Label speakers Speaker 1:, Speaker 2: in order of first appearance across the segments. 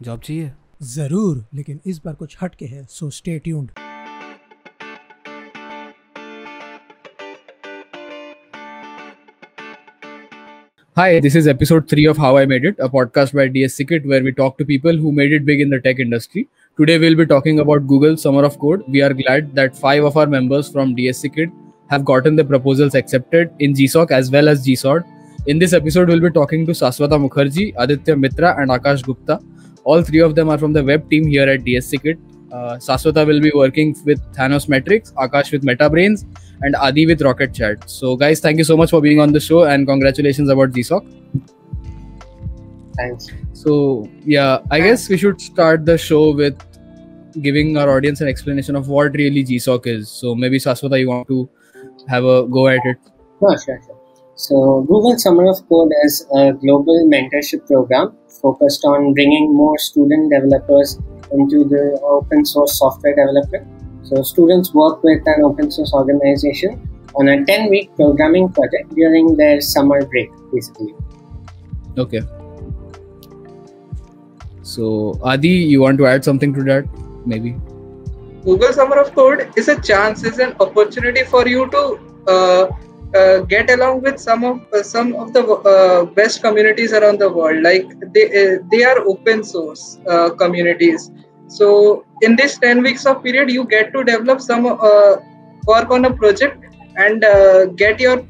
Speaker 1: Job चाहिए?
Speaker 2: जरूर, लेकिन इस बार कुछ हटके है, so stay tuned.
Speaker 3: Hi, this is episode 3 of How I Made It, a podcast by DS Secret where we talk to people who made it big in the tech industry. Today we'll be talking about Google Summer of Code. We are glad that 5 of our members from DS Secret have gotten the proposals accepted in GSOC as well as GSOD. In this episode, we'll be talking to Saswata Mukherjee, Aditya Mitra, and Akash Gupta. All three of them are from the web team here at DS Secret. Saswata will be working with Thanos Metrics, Akash with MetaBrains, and Adi with Rocket Chat. So, guys, thank you so much for being on the show and congratulations about GSOC.
Speaker 4: Thanks.
Speaker 3: So, yeah, I guess we should start the show with giving our audience an explanation of what really GSOC is. So, maybe Saswata, you want to have a go at it?
Speaker 4: Sure. So, Google Summer of Code is a global mentorship program focused on bringing more student developers into the open source software development. So students work with an open source organization on a 10-week programming project during their summer break, basically.
Speaker 3: Okay. So, Adi, you want to add something to that? Maybe.
Speaker 5: Google Summer of Code is an opportunity for you to get along with some of the best communities around the world. Like they are open source communities. So in this 10 weeks of period, you get to develop some work on a project and get your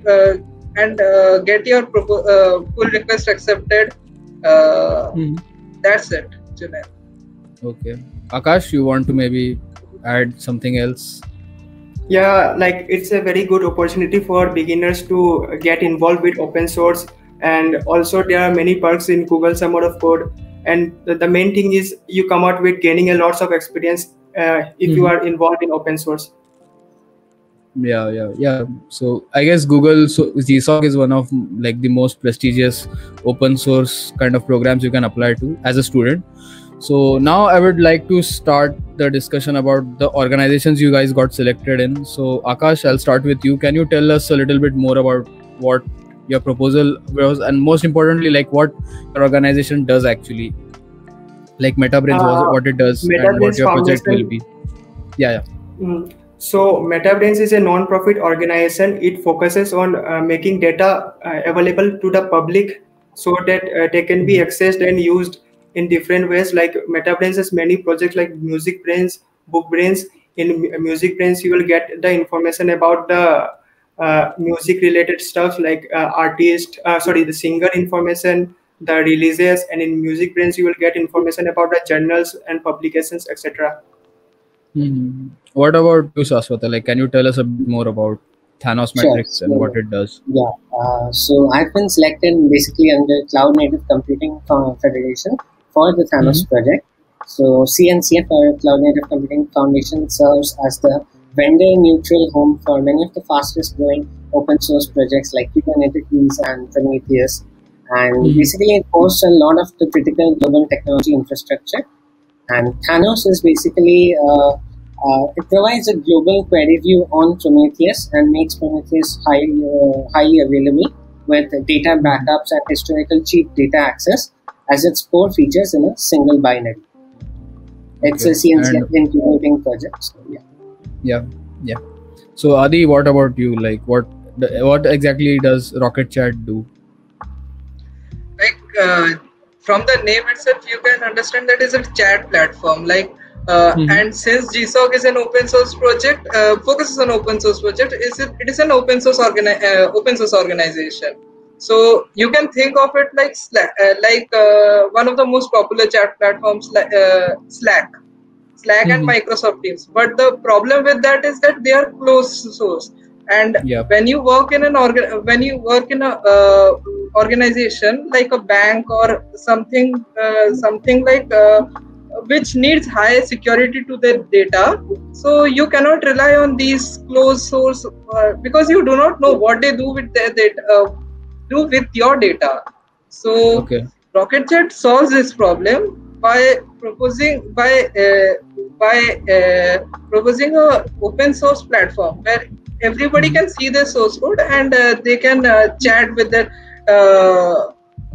Speaker 5: pull request accepted. That's it, Junaid.
Speaker 3: Okay. Akash, you want to maybe add something else?
Speaker 6: Yeah, like it's a very good opportunity for beginners to get involved with open source, and also there are many perks in Google Summer of Code. And the main thing is you come out with gaining a lots of experience if you are involved in open source.
Speaker 3: Yeah. So I guess GSOC is one of like the most prestigious open source kind of programs you can apply to as a student. So now I would like to start the discussion about the organizations you guys got selected in. So Akash, I'll start with you. Can you tell us a little bit more about what your proposal was, and most importantly, like what your organization does actually, like MetaBrains, what it does, and what your project will be? Yeah.
Speaker 6: So MetaBrains is a non-profit organization. It focuses on making data available to the public so that they can be accessed and used in different ways. Like MetaBrains has many projects like MusicBrains, BookBrains. In MusicBrains, you will get the information about the music related stuff like the singer information, the releases, and in MusicBrains you will get information about the journals and publications, etc.
Speaker 3: What about you, Saswata? Like, can you tell us a bit more about Thanos Metrics and what it does?
Speaker 4: Yeah, so I've been selected basically under Cloud Native Computing Federation for the Thanos project. So CNCF, or Cloud Native Computing Foundation, serves as the vendor-neutral home for many of the fastest-growing open source projects like Kubernetes and Prometheus. And basically, it hosts a lot of the critical global technology infrastructure. And Thanos is basically, it provides a global query view on Prometheus and makes Prometheus highly available with data backups and historical cheap data access as its core features in a single binary. It's a CNCF including project. So,
Speaker 3: yeah. So Adi, what about you? Like, what exactly does Rocket Chat do?
Speaker 5: Like from the name itself, you can understand that is a chat platform. Like and since GSOC is an open source project, focuses on open source project, it is an open source organization. So you can think of it like Slack, one of the most popular chat platforms, like Slack and Microsoft Teams. But the problem with that is that they are closed source. And when you work in organization like a bank or something like which needs high security to their data, so you cannot rely on these closed source because you do not know what they do with their data. Do with your data. So Rocket Chat solves this problem by proposing a open source platform where everybody can see their source code and they can chat with their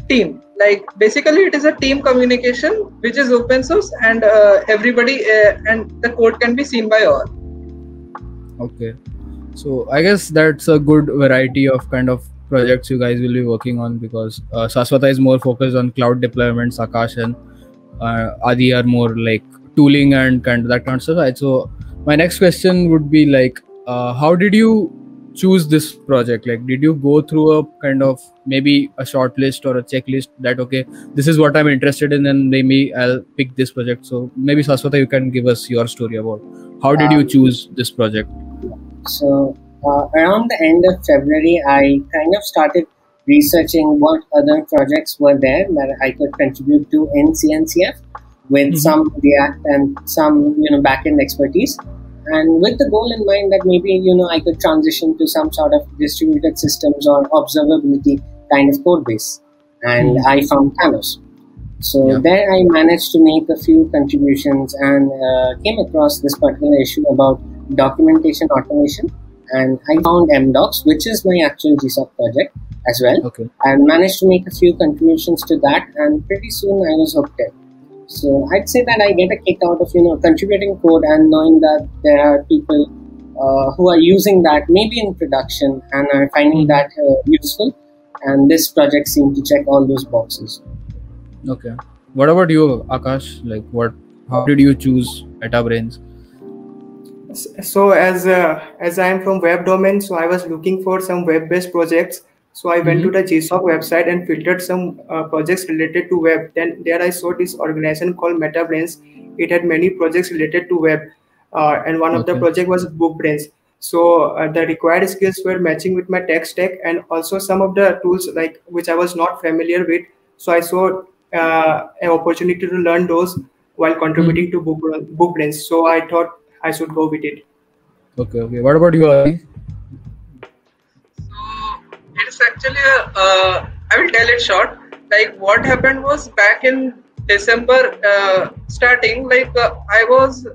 Speaker 5: team. like basically it is a team communication which is open source, and everybody and the code can be seen by all.
Speaker 3: Okay. So I guess that's a good variety of kind of projects you guys will be working on, because Saswata is more focused on cloud deployments, Akash and Adi are more like tooling and kind of that kind of stuff. Right? So my next question would be like, how did you choose this project? Like, did you go through a kind of maybe a short list or a checklist that, okay, this is what I'm interested in and maybe I'll pick this project? So maybe Saswata, you can give us your story about how did you choose this project?
Speaker 4: So around the end of February, I kind of started researching what other projects were there that I could contribute to in CNCF with some React and some backend expertise, and with the goal in mind that maybe I could transition to some sort of distributed systems or observability kind of code base. And I found Thanos. So there I managed to make a few contributions and came across this particular issue about documentation automation, and I found MDocs, which is my actual GSOC project as well.
Speaker 3: Okay.
Speaker 4: And managed to make a few contributions to that, and pretty soon I was hooked in. So I'd say that I get a kick out of contributing code and knowing that there are people who are using that maybe in production and are finding that useful, and this project seemed to check all those boxes.
Speaker 3: Okay. What about you, Akash? Like, how did you choose MetaBrains?
Speaker 6: So as I am from web domain, so I was looking for some web-based projects. So I went to the GSOC website and filtered some projects related to web. Then there I saw this organization called MetaBrains. It had many projects related to web, and one of the project was BookBrains. So the required skills were matching with my tech stack, and also some of the tools like which I was not familiar with. So I saw an opportunity to learn those while contributing to BookBrains. So I thought I should go with it.
Speaker 3: Okay. What about you, Adi?
Speaker 5: So it's actually I will tell it short. Like what happened was back in December starting, like I was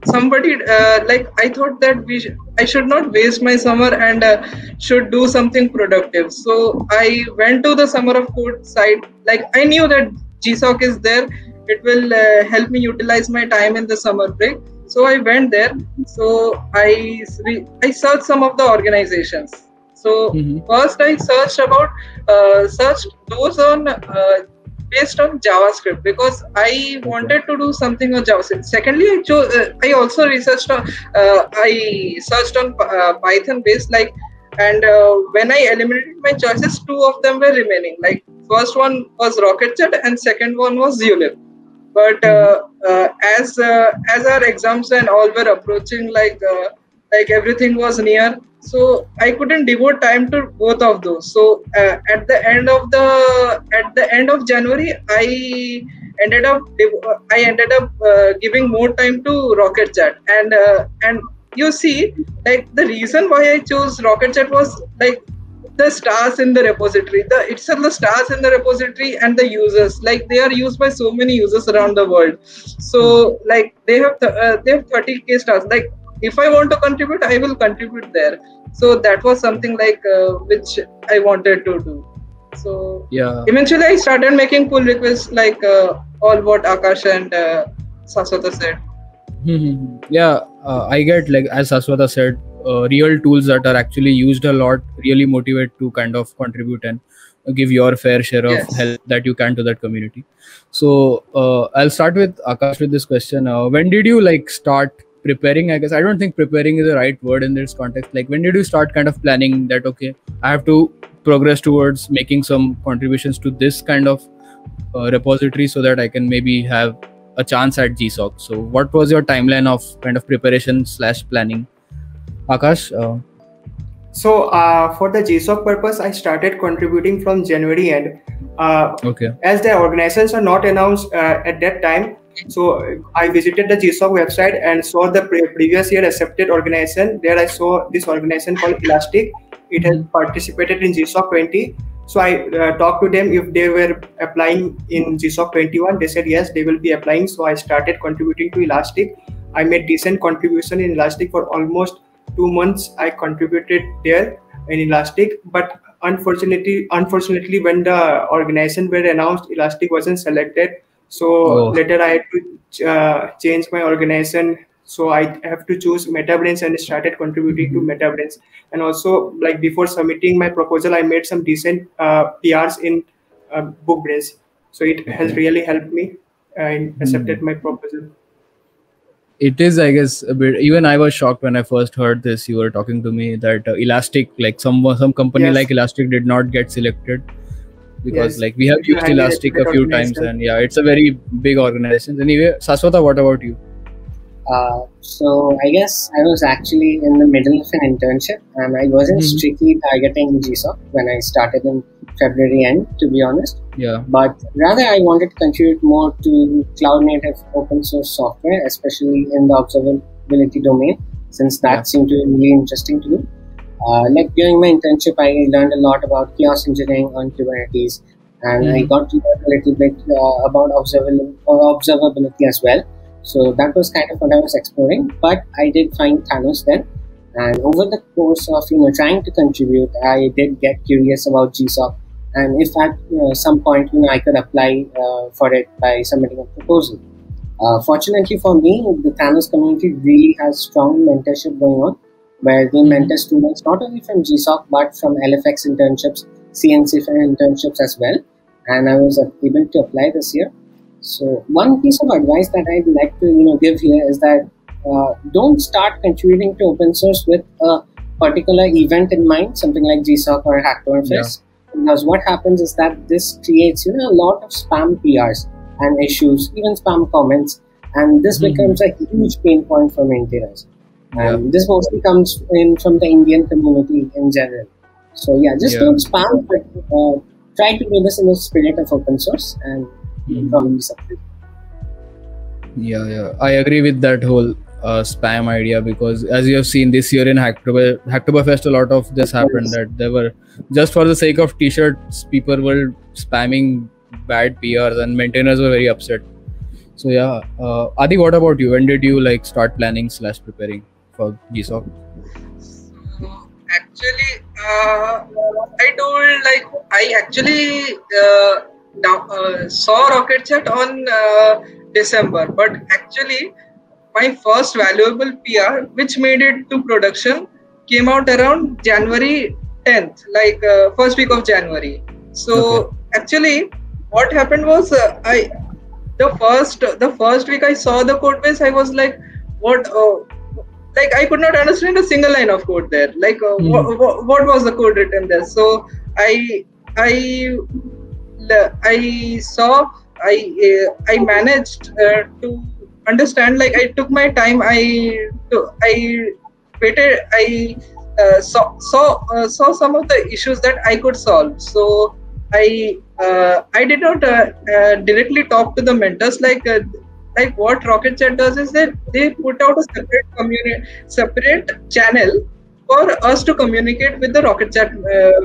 Speaker 5: somebody like I thought that I should not waste my summer and should do something productive. So I went to the Summer of Code site. Like I knew that GSOC is there. It will help me utilize my time in the summer break. So I went there. So I searched some of the organizations. So first I searched those on based on JavaScript, because I wanted to do something on JavaScript. Secondly, I also researched on I searched on Python based, like, and when I eliminated my choices, two of them were remaining. Like first one was RocketJet and second one was Zulip. But as our exams and all were approaching, like everything was near, so I couldn't devote time to both of those. So at the end of January, I ended up giving more time to RocketJet, and you see, like the reason why I chose RocketJet was like the stars in the repository, the stars in the repository and the users, like they are used by so many users around the world. So like they have 30k stars. Like if I want to contribute, I will contribute there. So that was something like which I wanted to do. So eventually I started making pull requests, like all what Akash and Saswata said.
Speaker 3: I get, like as Saswata said, real tools that are actually used a lot really motivate to kind of contribute and give your fair share of help that you can to that community. So I'll start with Akash with this question. When did you like start preparing? I guess I don't think preparing is the right word in this context. Like when did you start kind of planning that, okay, I have to progress towards making some contributions to this kind of repository so that I can maybe have a chance at GSOC? So what was your timeline of kind of preparation / planning? Akash?
Speaker 6: So for the GSOC purpose, I started contributing from January end. As the organizations are not announced at that time, so I visited the GSOC website and saw the previous year accepted organization. There I saw this organization called Elastic. It has participated in GSOC 20. So I talked to them if they were applying in GSOC 21. They said yes, they will be applying. So I started contributing to Elastic. I made decent contribution in Elastic for almost 2 months. I contributed there in Elastic, but unfortunately, when the organization were announced, Elastic wasn't selected. So
Speaker 3: Oh.
Speaker 6: later I had to change my organization. So I have to choose MetaBrains and started contributing to MetaBrains. And also, like before submitting my proposal, I made some decent PRs in BookBrains. So it has really helped me and accepted my proposal.
Speaker 3: It is, I guess, a bit. Even I was shocked when I first heard this. You were talking to me that Elastic, like some company
Speaker 6: Yes.
Speaker 3: like Elastic, did not get selected because
Speaker 6: Yes.
Speaker 3: like we have
Speaker 6: It's a
Speaker 3: used
Speaker 6: highly
Speaker 3: Elastic a
Speaker 6: reputed
Speaker 3: few times,
Speaker 6: organization.
Speaker 3: and yeah, it's a very big organization. Anyway, Saswata, what about you?
Speaker 4: So I guess I was actually in the middle of an internship, and I wasn't strictly targeting GSOC when I started in February end, to be honest.
Speaker 3: Yeah.
Speaker 4: But rather, I wanted to contribute more to cloud-native open source software, especially in the observability domain, since that seemed to be really interesting to me. Like during my internship, I learned a lot about chaos engineering on Kubernetes, and I got to learn a little bit about observability as well. So that was kind of what I was exploring. But I did find Thanos then, and over the course of trying to contribute, I did get curious about GSOC, and if at some point I could apply for it by submitting a proposal. Fortunately for me, the Thanos community really has strong mentorship going on, where they mentor students not only from GSOC but from LFX internships, CNC internships as well. And I was able to apply this year. So one piece of advice that I'd like to give here is that don't start contributing to open source with a particular event in mind, something like GSOC or Hacktoberfest. Because what happens is that this creates a lot of spam PRs and issues, even spam comments, and this becomes a huge pain point for maintainers. And this mostly comes in from the Indian community in general. So just don't spam, but try to do this in the spirit of open source, and you'll probably succeed.
Speaker 3: Yeah, I agree with that whole spam idea, because as you have seen this year in Hacktoberfest, a lot of this happened, that they were just for the sake of t-shirts, people were spamming bad PRs and maintainers were very upset. So Adi, what about you? When did you start planning / preparing for GSOC?
Speaker 5: Actually, I actually saw Rocket Chat on December, but actually my first valuable PR, which made it to production, came out around January 10th, first week of January. So actually, what happened was the first week I saw the code base, I was like, what? I could not understand a single line of code there. What was the code written there? So I managed to understand. I took my time. I waited. I saw some of the issues that I could solve. So I did not directly talk to the mentors. What Rocket Chat does is that they put out a separate channel for us to communicate with the Rocket Chat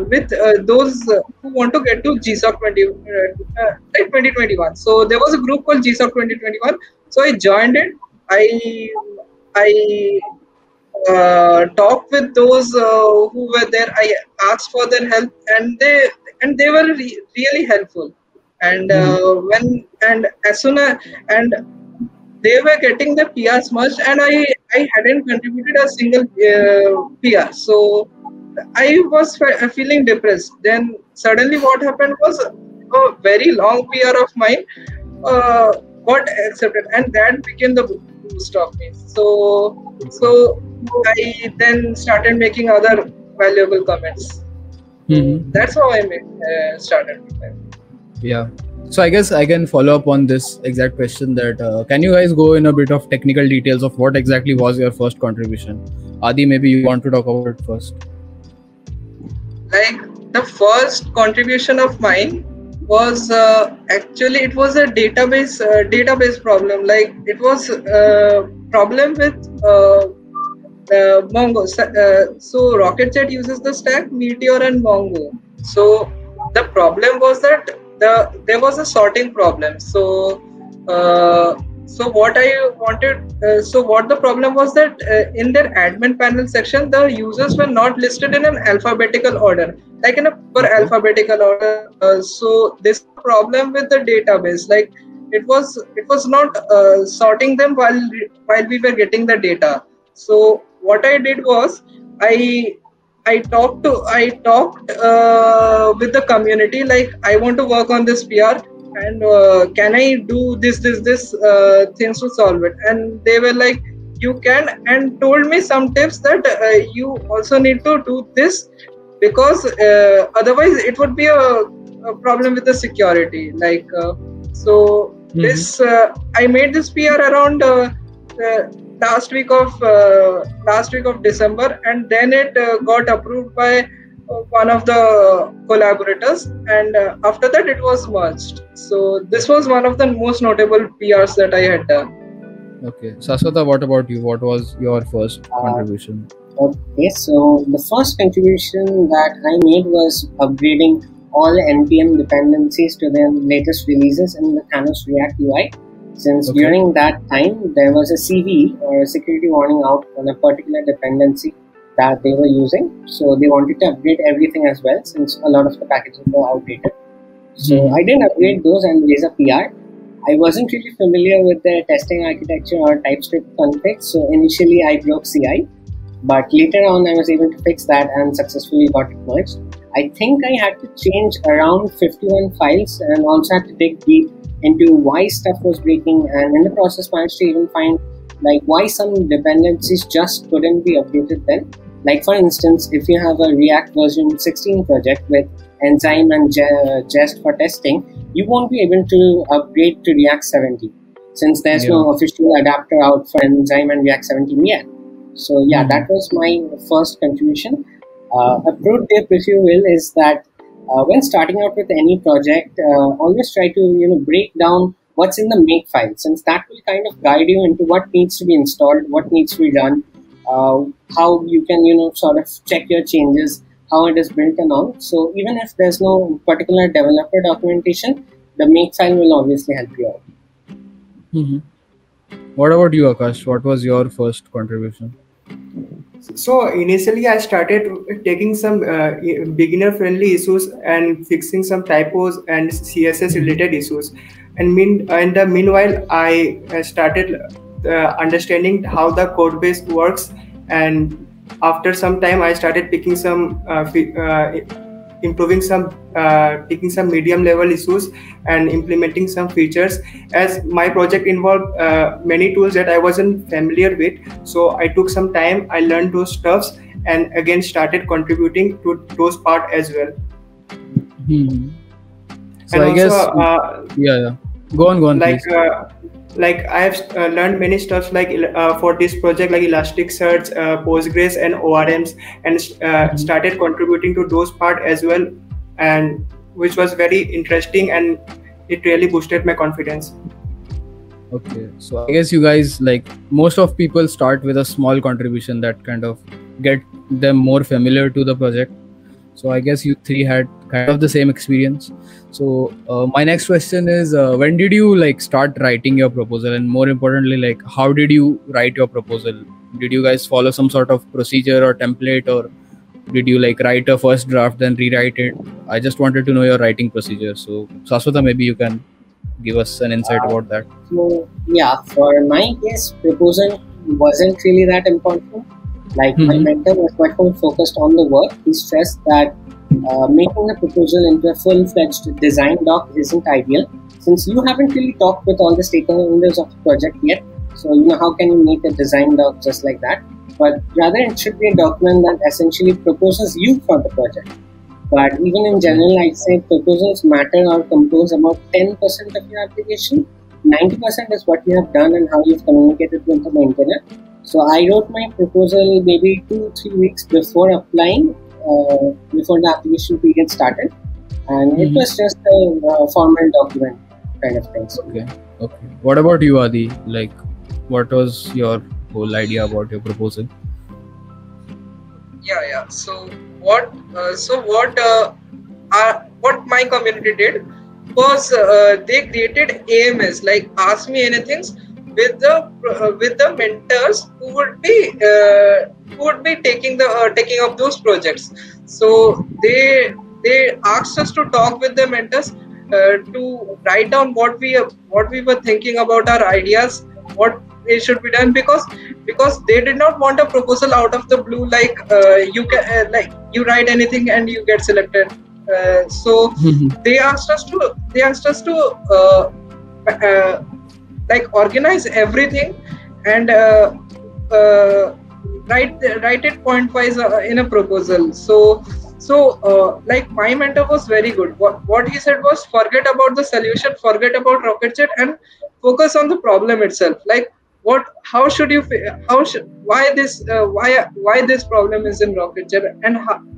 Speaker 5: with those who want to get to GSOC 2021. So there was a group called GSOC 2021. So I joined it. I talked with those who were there. I asked for their help, and they were really helpful. And they were getting the PRs merged, and I hadn't contributed a single PR. So I was feeling depressed. Then suddenly what happened was a very long PR of mine got accepted, and that became the boost of me. So I then started making other valuable comments. That's how I started.
Speaker 3: Yeah. So I guess I can follow up on this exact question, that can you guys go in a bit of technical details of what exactly was your first contribution? Adi, maybe you want to talk about it first.
Speaker 5: The first contribution of mine was actually it was a database problem. It was a problem with Mongo. So Rocket Chat uses the stack Meteor and Mongo. So the problem was that there was a sorting problem. So So what I wanted, so what the problem was that in their admin panel section, the users were not listed in an alphabetical order, like in a per alphabetical order. So this problem with the database, like it was not sorting them while we were getting the data. So what I did was I talked with the community, like I want to work on this PR, and can I do this things to solve it? And they were like, you can, and told me some tips that you also need to do this, because otherwise it would be a problem with the security. Like this I made this PR around last week of December, and then it got approved by one of the collaborators, and after that it was merged. So this was one of the most notable PRs that I had done.
Speaker 3: Okay, Saswata, what about you? What was your first contribution?
Speaker 4: Okay, so the first contribution that I made was upgrading all NPM dependencies to their latest releases in the Thanos React UI. Since during that time there was a CVE, or a security warning, out on a particular dependency that they were using, so they wanted to upgrade everything as well, since a lot of the packages were outdated. So I didn't upgrade those and raise a PR. I wasn't really familiar with the testing architecture or TypeScript config, so initially I broke CI, but later on I was able to fix that and successfully got it merged. I think I had to change around 51 files and also had to dig deep into why stuff was breaking, and in the process managed to even find like why some dependencies just couldn't be updated then. Like for instance, if you have a React version 16 project with Enzyme and Jest for testing, you won't be able to upgrade to React 17 since there's no official adapter out for Enzyme and React 17 yet. So yeah, that was my first contribution. A pro tip, if you will, is that when starting out with any project, always try to break down what's in the make file, since that will kind of guide you into what needs to be installed, what needs to be done, how you can sort of check your changes, how it is built and all. So even if there's no particular developer documentation, the make file will obviously help you out.
Speaker 3: What about you, Akash? What was your first contribution?
Speaker 6: So initially I started taking some beginner friendly issues and fixing some typos and CSS related issues, and meanwhile I started understanding how the code base works, and after some time I started picking some picking some medium level issues and implementing some features, as my project involved many tools that I wasn't familiar with. So I took some time, I learned those stuffs, and again started contributing to those part as well.
Speaker 3: So and I also, guess go on
Speaker 6: like I have learned many stuff like for this project, like Elasticsearch, Postgres and ORMs, and started contributing to those part as well, and which was very interesting, and it really boosted my confidence.
Speaker 3: Okay, so I guess you guys, like most of people, start with a small contribution that kind of get them more familiar to the project. So I guess you three had kind of the same experience. So my next question is, when did you start writing your proposal, and more importantly, how did you write your proposal? Did you guys follow some sort of procedure or template, or did you write a first draft then rewrite it? I just wanted to know your writing procedure. So Saswata, maybe you can give us an insight about that.
Speaker 4: So yeah, for my case, proposal wasn't really that important. My mentor was much more focused on the work. He stressed that making the proposal into a full-fledged design doc isn't ideal, since you haven't really talked with all the stakeholders of the project yet. So how can you make a design doc just like that? But rather it should be a document that essentially proposes you for the project. But even in general, I'd say proposals matter or compose about 10% of your application. 90% is what you have done and how you've communicated with the maintainer. So I wrote my proposal maybe 2-3 weeks before applying, before the application period started, and it was just a formal document kind of thing.
Speaker 3: Okay. What about you, Adi? What was your whole idea about your proposal?
Speaker 5: Yeah. So what my community did was they created AMS, like Ask Me Anything, with the mentors who would be taking up those projects. So they asked us to talk with the mentors to write down what we were thinking about our ideas, what it should be done, because they did not want a proposal out of the blue, like you can like you write anything and you get selected. So they asked us to like organize everything and write it point wise in a proposal. So like my mentor was very good. What he said was, forget about the solution, forget about RocketJet, and focus on the problem itself. Like why this problem is in RocketJet,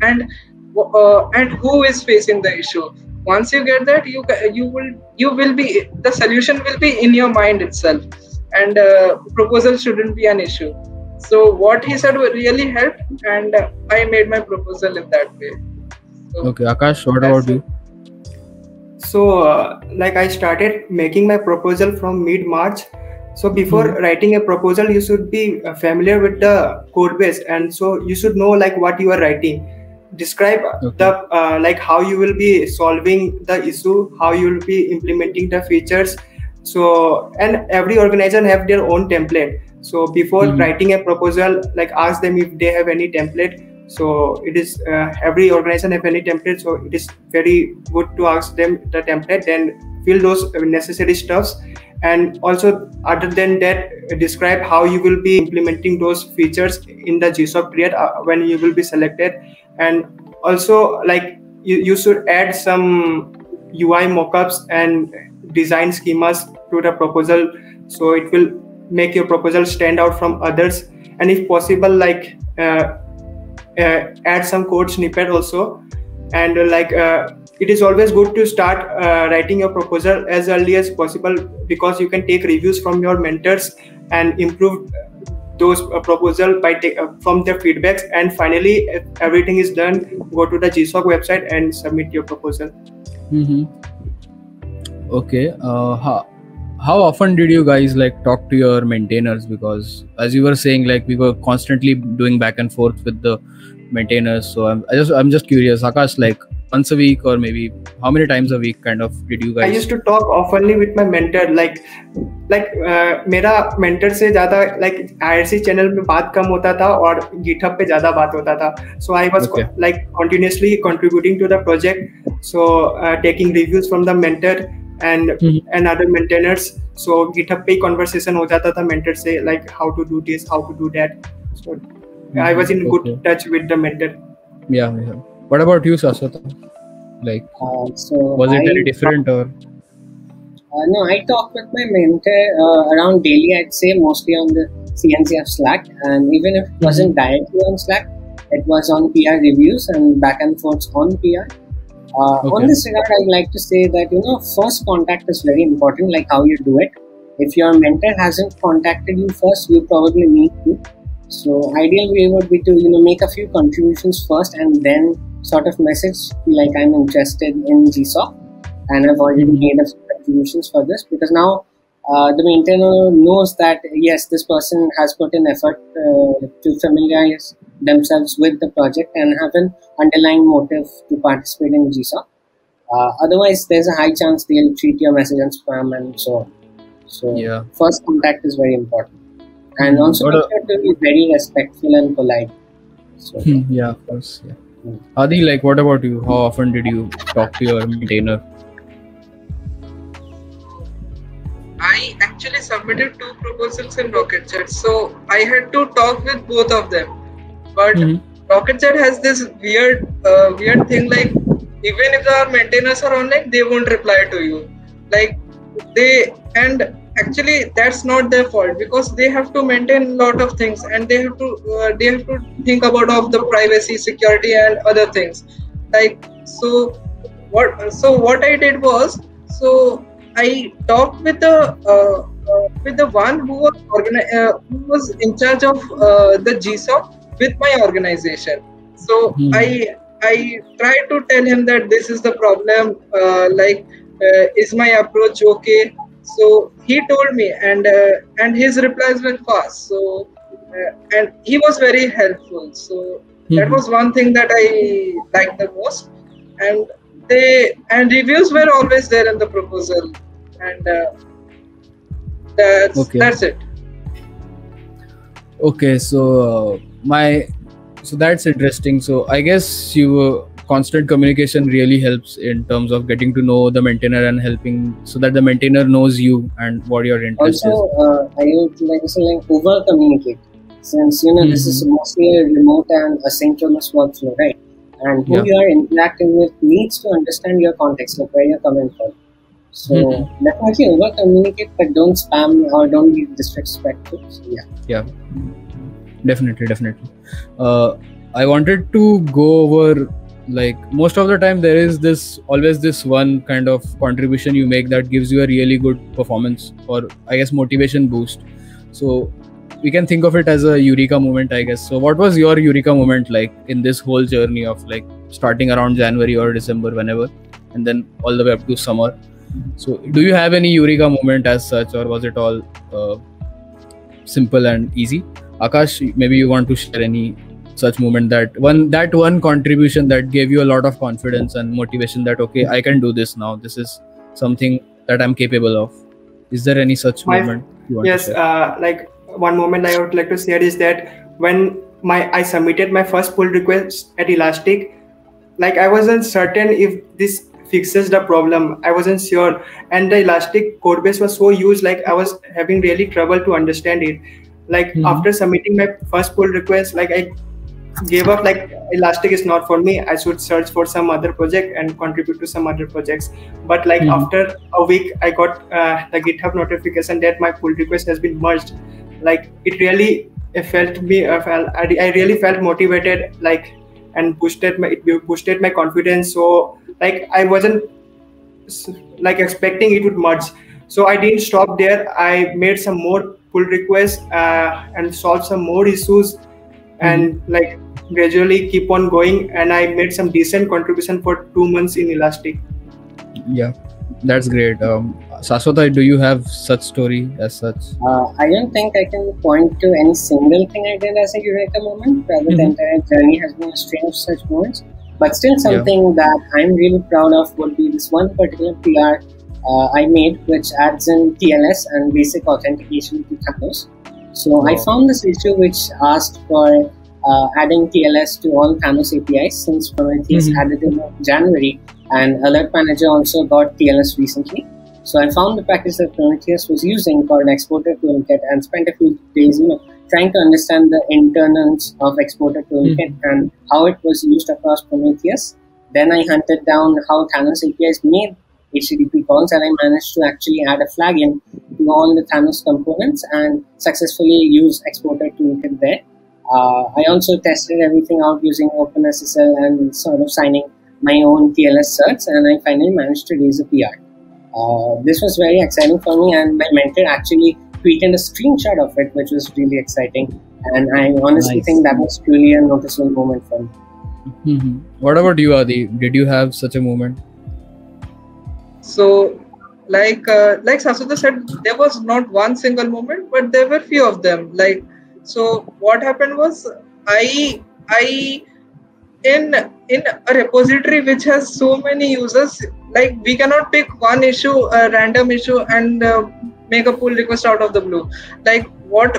Speaker 5: and who is facing the issue. Once you get that, you will be, the solution will be in your mind itself, and proposal shouldn't be an issue. So what he said really helped, and I made my proposal in that way. So,
Speaker 3: okay, Akash, what about you?
Speaker 6: So like I started making my proposal from mid-March. So before writing a proposal, you should be familiar with the code base, and so you should know like what you are writing. Describe the like how you will be solving the issue, how you will be implementing the features. So, and every organization have their own template. So before writing a proposal, like ask them if they have any template. So it is every organization have any template. So it is very good to ask them the template, then fill those necessary stuffs. And also, other than that, describe how you will be implementing those features in the GSOC period when you will be selected. And also, like you should add some UI mockups and design schemas to the proposal, so it will make your proposal stand out from others. And if possible, like add some code snippet also. And it is always good to start writing your proposal as early as possible, because you can take reviews from your mentors and improve those proposal by from their feedbacks. And finally, if everything is done, go to the GSOC website and submit your proposal.
Speaker 3: Okay, how often did you guys like talk to your maintainers? Because as you were saying, like we were constantly doing back and forth with the maintainers. So I'm just curious, Akash, like once a week or maybe how many times a week kind of did you guys?
Speaker 6: I used to talk oftenly with my mentor. Like मेरा mentor से ज़्यादा like IRC channel में बात कम होता था और GitHub पे ज़्यादा बात होता था. So I was like continuously contributing to the project. So taking reviews from the mentor and other maintainers. So GitHub पे conversation हो जाता था mentor से, like how to do this, how to do that. So I was in good touch with the mentor.
Speaker 3: Yeah. What about you, Saswata? Like, was it very different or?
Speaker 4: No, I talk with my mentor around daily. I'd say mostly on the CNCF Slack, and even if it wasn't directly on Slack, it was on PR reviews and back and forth on PR. On this regard, I'd like to say that first contact is very important, like how you do it. If your mentor hasn't contacted you first, you probably need to. So ideal way would be to make a few contributions first, and then sort of message like I'm interested in GSOC and I've already made a few contributions for this, because now the maintainer knows that yes, this person has put in effort to familiarize themselves with the project and have an underlying motive to participate in GSOC. Otherwise, there's a high chance they'll treat your message as spam and so on. So first contact is very important. And also you have to be very respectful and polite. So,
Speaker 3: yeah, of course. Yeah. Adi, like, what about you? How often did you talk to your maintainer?
Speaker 5: I actually submitted 2 proposals in RocketJet, so I had to talk with both of them. But RocketJet has this weird thing, like even if our maintainers are online, they won't reply to you. Like actually that's not their fault, because they have to maintain a lot of things, and they have to think about the privacy, security, and other things. So what I did was, so I talked with the one who was in charge of the GSOC with my organization. So I tried to tell him that this is the problem. Is my approach okay? So he told me, and his replies were fast. So and he was very helpful. So that was one thing that I liked the most. And reviews were always there in the proposal, and that's it.
Speaker 3: Okay, so so that's interesting. So I guess constant communication really helps in terms of getting to know the maintainer and helping so that the maintainer knows you and what your interest
Speaker 4: Also, I would like to say over communicate, since this is mostly a remote and asynchronous workflow, right? And who you are interacting with needs to understand your context, like where you're coming from. So definitely over communicate, but don't spam or don't be disrespectful. So
Speaker 3: yeah, definitely. I wanted to go over, like, most of the time there is always this one kind of contribution you make that gives you a really good performance, or I guess motivation boost. So we can think of it as a eureka moment, I guess. So what was your eureka moment like in this whole journey of like starting around January or December, whenever, and then all the way up to summer? So do you have any eureka moment as such, or was it all simple and easy? Akash, maybe you want to share any such moment, that one contribution that gave you a lot of confidence and motivation that, okay, I can do this now, this is something that I'm capable of. Is there any such moment you want to share?
Speaker 6: Like one moment I would like to share is that when I submitted my first pull request at Elastic, like I wasn't certain if this fixes the problem. I wasn't sure, and the Elastic code base was so huge, like I was having really trouble to understand it. Like after submitting my first pull request, like I gave up, like Elastic is not for me, I should search for some other project and contribute to some other projects. But like after a week, I got the GitHub notification that my pull request has been merged. Like it really I really felt motivated, like, and boosted my confidence. So like I wasn't like expecting it would merge, so I didn't stop there. I made some more pull requests and solved some more issues, and like gradually keep on going, and I made some decent contribution for 2 months in Elastic.
Speaker 3: Yeah, that's great. Saswata, do you have such story as such?
Speaker 4: I don't think I can point to any single thing I did as a eureka moment. Rather, the entire journey has been a string of such moments. But still, something that I'm really proud of would be this one particular PR I made, which adds in TLS and basic authentication to Thanos. So I found this issue which asked for adding TLS to all Thanos APIs, since Prometheus added in January, and Alert Manager also got TLS recently. So I found the package that Prometheus was using called Exporter Toolkit, and spent a few days, trying to understand the internals of Exporter Toolkit and how it was used across Prometheus. Then I hunted down how Thanos APIs made HTTP calls, and I managed to actually add a flag in to all the Thanos components and successfully use Exporter Toolkit there. I also tested everything out using OpenSSL and sort of signing my own TLS certs, and I finally managed to raise a PR. This was very exciting for me, and my mentor actually tweeted a screenshot of it, which was really exciting. And I honestly think that was truly a noticeable moment for me.
Speaker 3: What about you, Adi? Did you have such a moment?
Speaker 5: So, like Saswata said, there was not one single moment, but there were few of them. Like, so what happened was, I in a repository which has so many users, like we cannot pick one issue, a random issue, and make a pull request out of the blue. Like what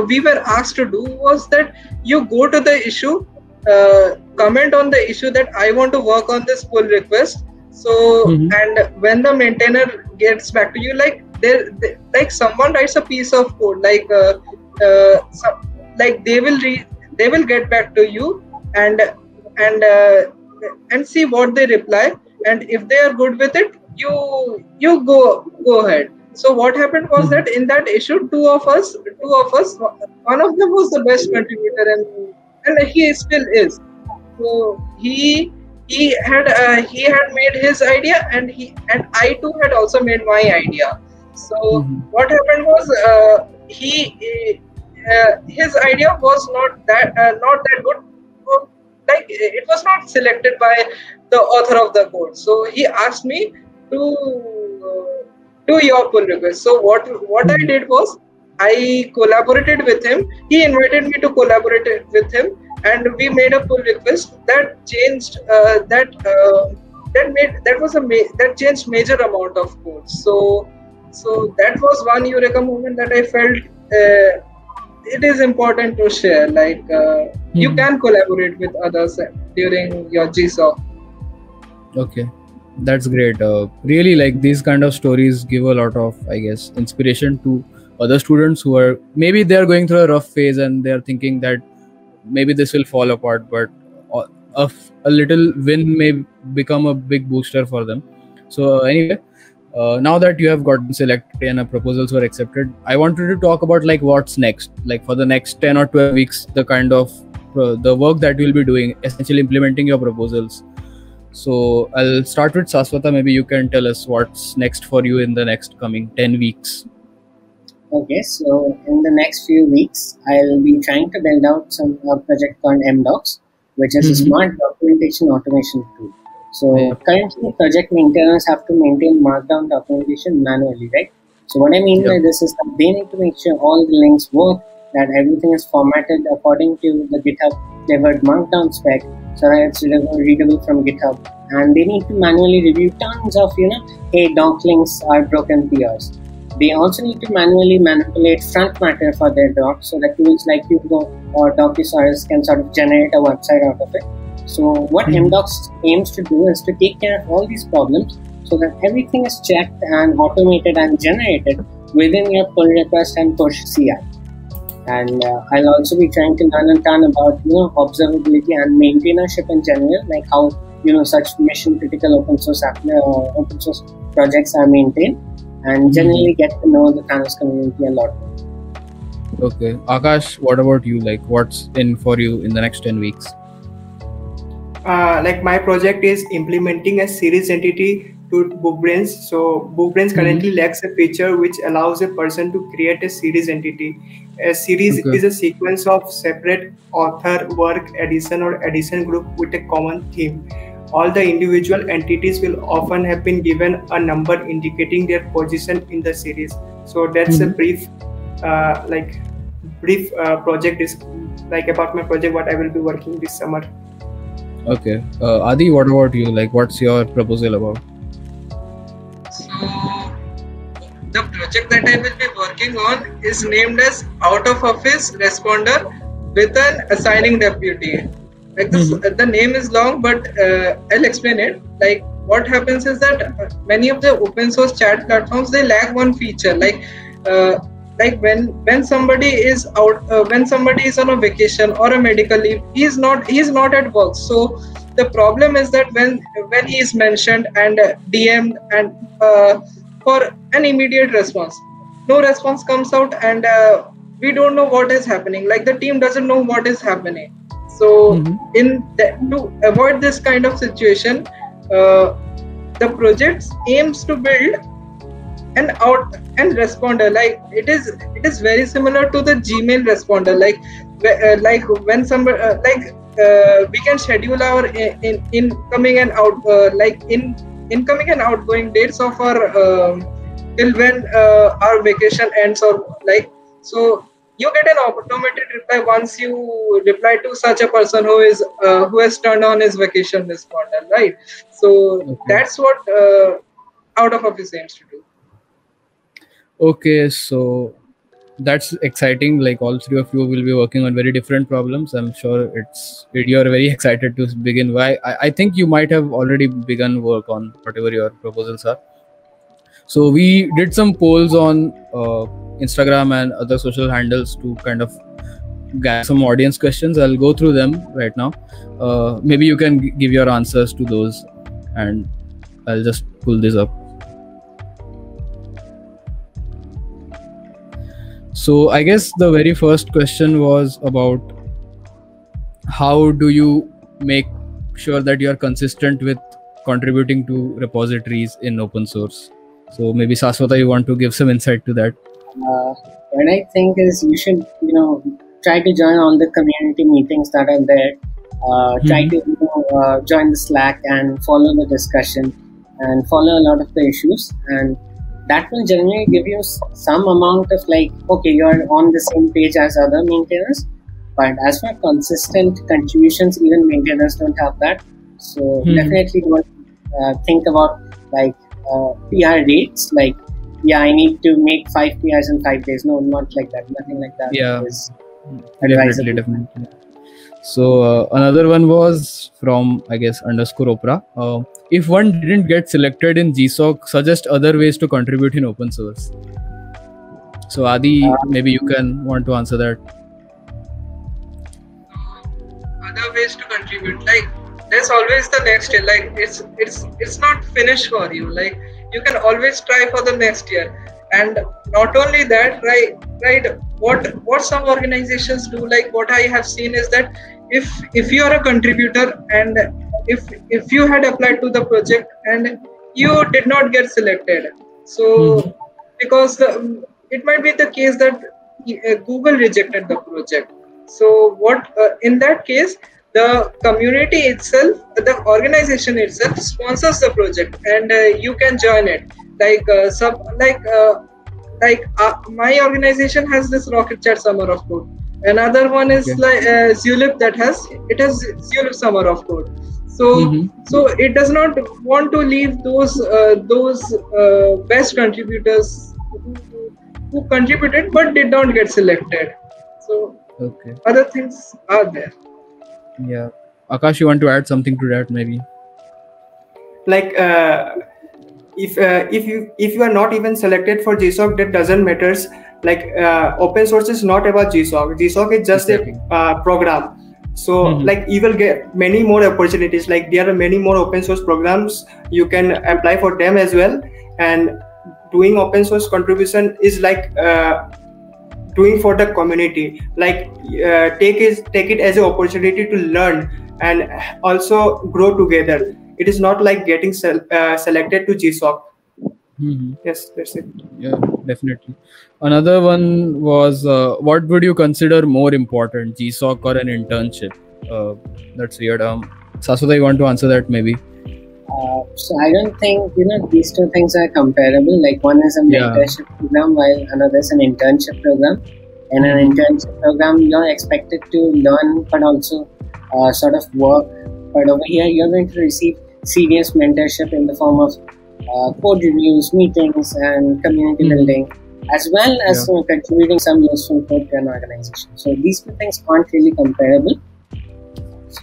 Speaker 5: we were asked to do was that you go to the issue, comment on the issue that I want to work on this pull request. So and when the maintainer gets back to you, like like someone writes a piece of code, like they will get back to you and see what they reply, and if they are good with it, you go ahead. So what happened was that in that issue, two of us, one of them was the best contributor, and he still is. So he had made his idea, and I too had also made my idea. So what happened was his idea was not that good. Like it was not selected by the author of the code. So he asked me to to your pull request. So what I did was I collaborated with him. He invited me to collaborate with him, and we made a pull request that changed that changed major amount of code. So that was one Eureka moment that I felt it is important to share. Like you can collaborate with others during your GSOC.
Speaker 3: Okay, that's great. Really, like these kind of stories give a lot of, I guess, inspiration to other students who are maybe they are going through a rough phase and they are thinking that maybe this will fall apart, but a little win may become a big booster for them. So anyway, now that you have gotten selected and proposals were accepted, I wanted to talk about like what's next, like for the next 10 or 12 weeks, the kind of the work that you'll be doing, essentially implementing your proposals. So I'll start with Saswata. Maybe you can tell us what's next for you in the next coming 10 weeks.
Speaker 4: Okay, so in the next few weeks, I'll be trying to build out a project called MDocs, which is a smart documentation automation tool. So currently, project maintainers have to maintain Markdown documentation manually, right? So what I mean by this is that they need to make sure all the links work, that everything is formatted according to the GitHub delivered Markdown spec, so that it's readable from GitHub. And they need to manually review tons of, hey, doc links are broken PRs. They also need to manually manipulate front matter for their docs, so that tools like Hugo or Docusaurus can sort of generate a website out of it. So what MDocs aims to do is to take care of all these problems so that everything is checked and automated and generated within your pull request and push CI. And I'll also be trying to learn a ton about observability and maintainership in general, like how such mission critical open source projects are maintained, and generally get to know the Thanos community a lot.
Speaker 3: Okay, Akash, what about you? Like, what's in for you in the next 10 weeks?
Speaker 6: Like my project is implementing a series entity to BookBrains. So BookBrains currently lacks a feature which allows a person to create a series entity. A series is a sequence of separate author, work, edition or edition group with a common theme. All the individual entities will often have been given a number indicating their position in the series. So that's a brief project is like about my project, what I will be working this summer.
Speaker 3: Okay, Adi, what about you? Like, what's your proposal about?
Speaker 5: So the project that I will be working on is named as Out of Office Responder with an Assigning Deputy. Like this, the name is long, but I'll explain it. Like what happens is that many of the open source chat platforms, they lack one feature. Like when somebody is out, when somebody is on a vacation or a medical leave, he's not at work. So the problem is that when he is mentioned and DM'd and for an immediate response, no response comes out, and we don't know what is happening. Like the team doesn't know what is happening. So to avoid this kind of situation, the project aims to build an responder. Like it is very similar to the Gmail responder. Like when somebody we can schedule our incoming and incoming and outgoing dates of our till when our vacation ends, or like so. You get an automated reply once you reply to such a person who has turned on his vacation responder, right? So that's what Out of Office aims to do.
Speaker 3: Okay, so that's exciting. Like all three of you will be working on very different problems. I'm sure you're very excited to begin. I think you might have already begun work on whatever your proposals are. So we did some polls on Instagram and other social handles to kind of get some audience questions. I'll go through them right now. Maybe you can give your answers to those, and I'll just pull this up. So I guess the very first question was about how do you make sure that you are consistent with contributing to repositories in open source. So maybe Saswata, you want to give some insight to that?
Speaker 4: What I think is you should, try to join all the community meetings that are there. Try to join the Slack and follow the discussion and follow a lot of the issues. And that will generally give you some amount of like, okay, you're on the same page as other maintainers. But as for consistent contributions, even maintainers don't have that. So definitely don't think about like PR rates. Like, yeah, I need to make 5 PRs in 5 days. No, not like that. Nothing like that.
Speaker 3: Yeah,
Speaker 4: is advisable.
Speaker 3: definitely. So another one was from, I guess, _Oprah. If one didn't get selected in GSOC, suggest other ways to contribute in open source. So Adi, maybe you can want to answer that.
Speaker 5: Other ways to contribute, like there's always the next year. Like it's not finished for you. Like you can always try for the next year. And not only that, right, what some organizations do, like what I have seen is that if you are a contributor and if you had applied to the project and you did not get selected, so because it might be the case that Google rejected the project. So what in that case, the community itself, the organization itself sponsors the project, and you can join it. My organization has this Rocket Chat Summer of Code. Another one is like Zulip, that has Zulip Summer of Code. So so it does not want to leave those best contributors who contributed but did not get selected. So other things are there.
Speaker 3: Yeah, Akash, you want to add something to that, maybe?
Speaker 6: Like if you are not even selected for GSOC, that doesn't matters. Like open source is not about GSOC. GSOC is just a program. So like you will get many more opportunities. Like there are many more open source programs, you can apply for them as well. And doing open source contribution is like doing for the community. Like take it as an opportunity to learn and also grow together. It is not like getting selected to GSOC. Yes, that's it.
Speaker 3: Yeah, definitely. Another one was, what would you consider more important, GSOC or an internship? That's weird. Saswata, you want to answer that, maybe?
Speaker 4: So I don't think these two things are comparable. Like one is a mentorship program while another is an internship program. In an internship program, you're expected to learn but also sort of work. But over here, you're going to receive serious mentorship in the form of code reviews, meetings, and community building, as well as contributing some useful code to an organization. So these two things aren't really comparable. So,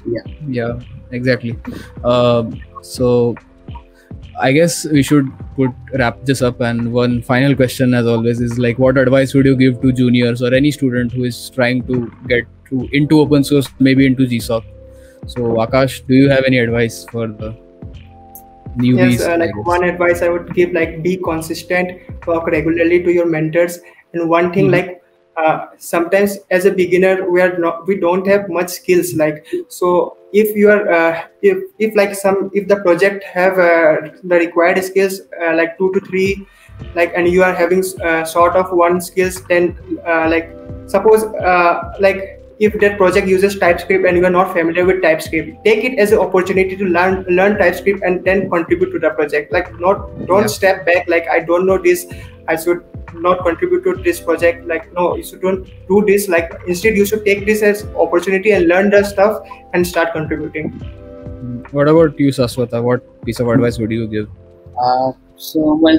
Speaker 3: yeah, exactly. So I guess we should wrap this up. And one final question, as always, is like, what advice would you give to juniors or any student who is trying to get into open source, maybe into GSOC? So Akash, do you have any advice for the newbies?
Speaker 6: Yes, one advice I would give, like be consistent, talk regularly to your mentors. And one thing, like sometimes as a beginner we don't have much skills. Like so if you are if the project have the required skills like 2 to 3, like, and you are having sort of one skills, then like suppose like if that project uses TypeScript and you are not familiar with TypeScript, take it as an opportunity to learn TypeScript and then contribute to the project. Like don't step back like, I don't know this, I should not contribute to this project. Like no, you should don't do this. Like instead you should take this as opportunity and learn the stuff and start contributing.
Speaker 3: What about you, Saswata? What piece of advice would you give?
Speaker 4: Well,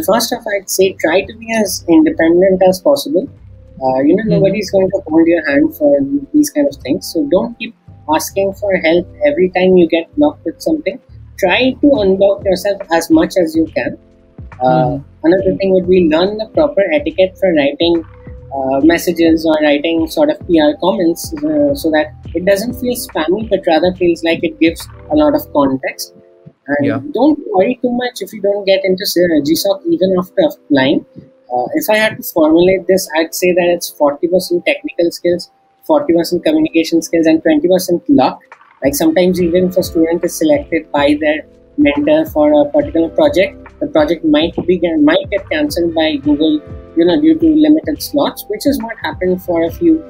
Speaker 4: first off, I'd say try to be as independent as possible. Nobody's going to hold your hand for these kind of things. So don't keep asking for help every time you get blocked with something. Try to unblock yourself as much as you can. Another thing would be learn the proper etiquette for writing messages or writing sort of PR comments so that it doesn't feel spammy, but rather feels like it gives a lot of context. And don't worry too much if you don't get into GSOC even after applying. If I had to formulate this, I'd say that it's 40% technical skills, 40% communication skills, and 20% luck. Like sometimes even if a student is selected by their mentor for a particular project, the project might get cancelled by Google, due to limited slots, which is what happened for a few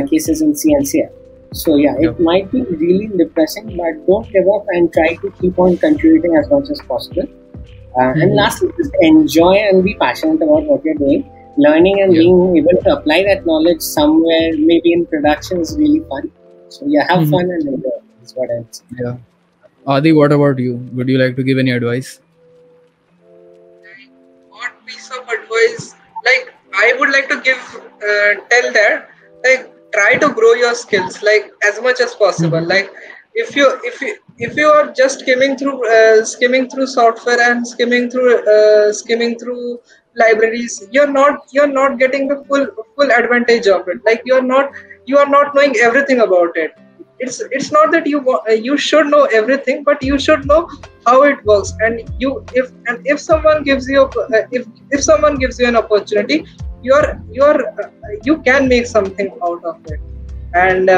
Speaker 4: cases in CNCF. So it might be really depressing, but don't give up and try to keep on contributing as much as possible. And lastly, just enjoy and be passionate about what you're doing. Learning and being able to apply that knowledge somewhere, maybe in production, is really fun. So yeah, have fun and enjoy. That's what I'd say.
Speaker 3: Yeah. Adi, what about you? Would you like to give any advice?
Speaker 5: What piece of advice? Like I would like to give, tell that, like try to grow your skills like as much as possible. Like if you are just skimming through software and skimming through libraries, you're not getting the full advantage of it. Like you are not knowing everything about it. It's not that you should know everything, but you should know how it works. And if someone gives you if someone gives you an opportunity, you can make something out of it. And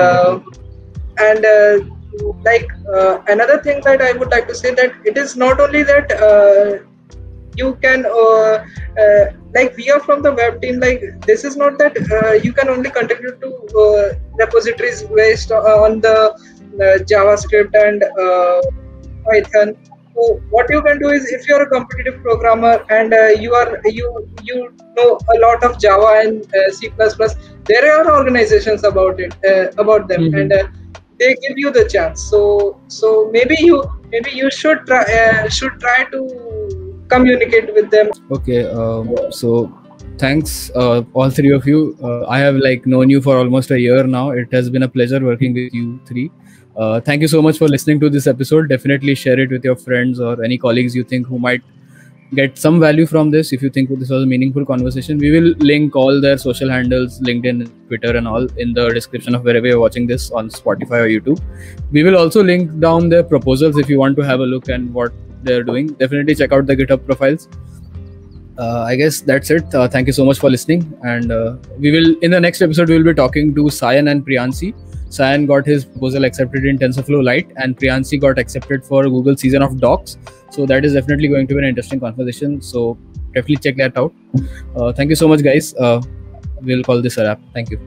Speaker 5: another thing that I would like to say, that it is not only that you can like we are from the web team. Like this is not that you can only contribute to repositories based on the JavaScript and Python. So what you can do is, if you are a competitive programmer and you know a lot of Java and C++, there are organizations about them, and they give you the chance. So maybe you should try to communicate with them.
Speaker 3: Okay, so thanks all three of you. I have known you for almost a year now. It has been a pleasure working with you three. Thank you so much for listening to this episode. Definitely share it with your friends or any colleagues you think who might get some value from this. If you think this was a meaningful conversation, we will link all their social handles, LinkedIn, Twitter and all, in the description of wherever you're watching this on Spotify or YouTube. We will also link down their proposals if you want to have a look and what they're doing. Definitely check out the GitHub profiles. I guess that's it. Thank you so much for listening, and we will, in the next episode, we will be talking to Sayan and Priyansi. Sayan got his proposal accepted in TensorFlow Lite, and Priyansi got accepted for Google season of Docs. So that is definitely going to be an interesting conversation. So definitely check that out. Thank you so much, guys. We'll call this a wrap. Thank you.